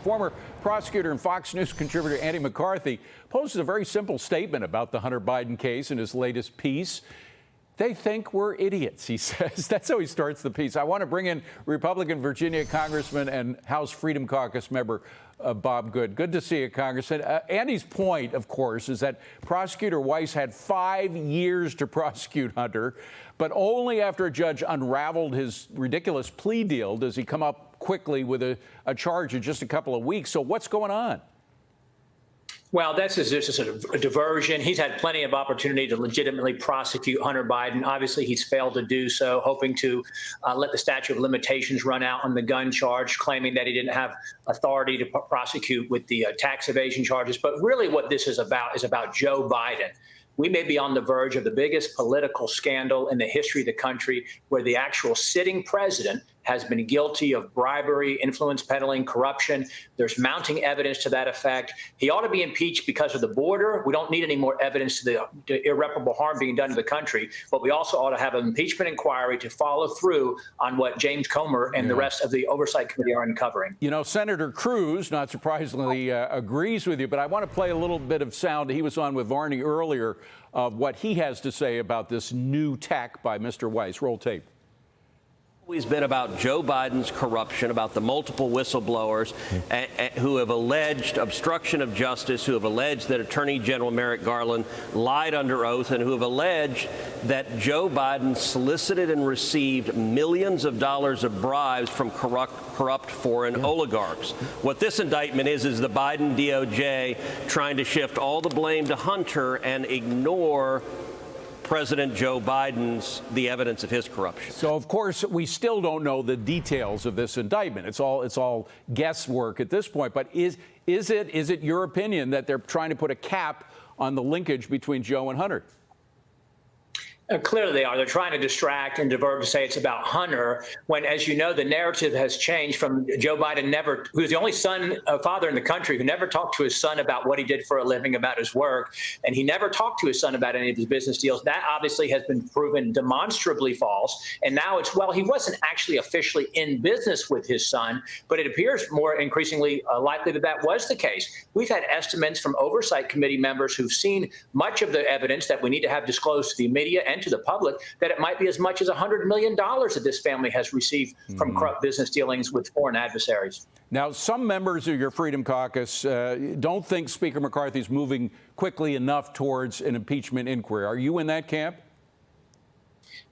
Former prosecutor and Fox News contributor Andy McCarthy poses a very simple statement about the Hunter Biden case in his latest piece. They think we're idiots, he says. That's how he starts the piece. I want to bring in Republican Virginia Congressman and House Freedom Caucus member Bob Good. Good to see you, Congressman. Andy's point, of course, is that Prosecutor Weiss had 5 years to prosecute Hunter, but only after a judge unraveled his ridiculous plea deal does he come up quickly with a charge in just a couple of weeks. So what's going on? Well, that's just a sort of a diversion. He's had plenty of opportunity to legitimately prosecute Hunter Biden. Obviously, he's failed to do so, hoping to let the statute of limitations run out on the gun charge, claiming that he didn't have authority to prosecute with the tax evasion charges. But really what this is about Joe Biden. We may be on the verge of the biggest political scandal in the history of the country, where the actual sitting president has been guilty of bribery, influence peddling, corruption. There's mounting evidence to that effect. He ought to be impeached because of the border. We don't need any more evidence to the irreparable harm being done to the country. But we also ought to have an impeachment inquiry to follow through on what James Comer and the rest of the Oversight Committee are uncovering. You know, Senator Cruz, not surprisingly, agrees with you, but I want to play a little bit of sound. He was on with Varney earlier of what he has to say about this new tack by Mr. Weiss. Roll tape. Always been about Joe Biden's corruption, about the multiple whistleblowers who have alleged obstruction of justice, who have alleged that Attorney General Merrick Garland lied under oath, and who have alleged that Joe Biden solicited and received millions of dollars of bribes from corrupt foreign oligarchs. What this indictment is the Biden DOJ trying to shift all the blame to Hunter and ignore President Joe Biden's the evidence of his corruption. So, of course, we still don't know the details of this indictment. It's all guesswork at this point. But is it your opinion that they're trying to put a cap on the linkage between Joe and Hunter? Clearly they are. They're trying to distract and divert to say it's about Hunter, when, as you know, the narrative has changed from Joe Biden who was the only father in the country who never talked to his son about what he did for a living, about his work, and he never talked to his son about any of his business deals. That obviously has been proven demonstrably false. And now he wasn't actually officially in business with his son, but it appears more increasingly likely that that was the case. We've had estimates from Oversight Committee members who've seen much of the evidence that we need to have disclosed to the media and to the public, that it might be as much as $100 million that this family has received from corrupt business dealings with foreign adversaries. Now, some members of your Freedom Caucus don't think Speaker McCarthy's moving quickly enough towards an impeachment inquiry. Are you in that camp?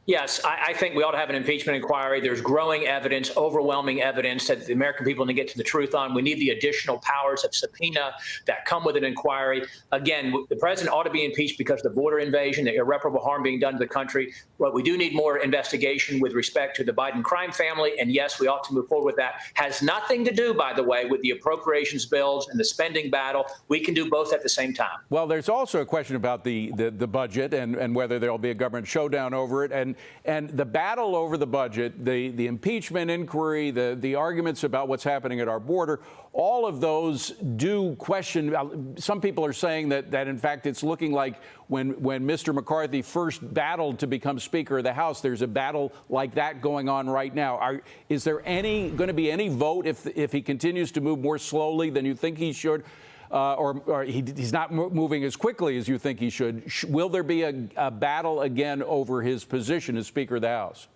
Yes, I think we ought to have an impeachment inquiry. There's growing evidence, overwhelming evidence that the American people need to get to the truth on. We need the additional powers of subpoena that come with an inquiry. Again, the president ought to be impeached because of the border invasion, the irreparable harm being done to the country. But we do need more investigation with respect to the Biden crime family. And yes, we ought to move forward with that. Has nothing to do, by the way, with the appropriations bills and the spending battle. We can do both at the same time. Well, there's also a question about the budget and whether there'll be a government showdown over it. And the battle over the budget, the impeachment inquiry, the arguments about what's happening at our border, all of those do question. Some people are saying that in fact it's looking like when Mr. McCarthy first battled to become Speaker of the House, there's a battle like that going on right now. Is there going to be any vote if he continues to move more slowly than you think he should? Or he's not moving as quickly as you think he should? Will there be a battle again over his position as Speaker of the House?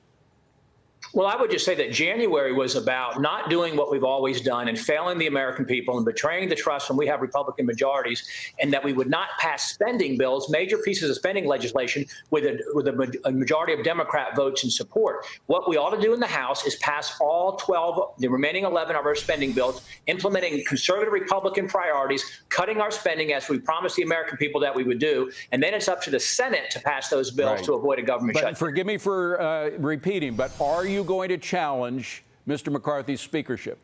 Well, I would just say that January was about not doing what we've always done and failing the American people and betraying the trust when we have Republican majorities, and that we would not pass spending bills, major pieces of spending legislation, with a majority of Democrat votes in support. What we ought to do in the House is pass all 12, the remaining 11 of our spending bills, implementing conservative Republican priorities, cutting our spending as we promised the American people that we would do, and then it's up to the Senate to pass those bills to avoid a government shutdown. Forgive me for repeating, but are you going to challenge Mr. McCarthy's speakership?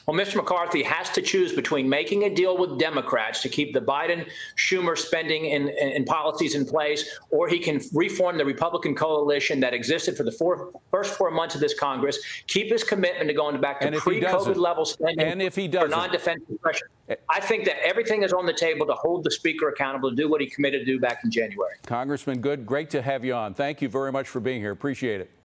Well, Mr. McCarthy has to choose between making a deal with Democrats to keep the Biden-Schumer spending and policies in place, or he can reform the Republican coalition that existed for the first 4 months of this Congress, keep his commitment to going back to pre-COVID level spending for non-defense pressure. I think that everything is on the table to hold the Speaker accountable to do what he committed to do back in January. Congressman Good, great to have you on. Thank you very much for being here. Appreciate it.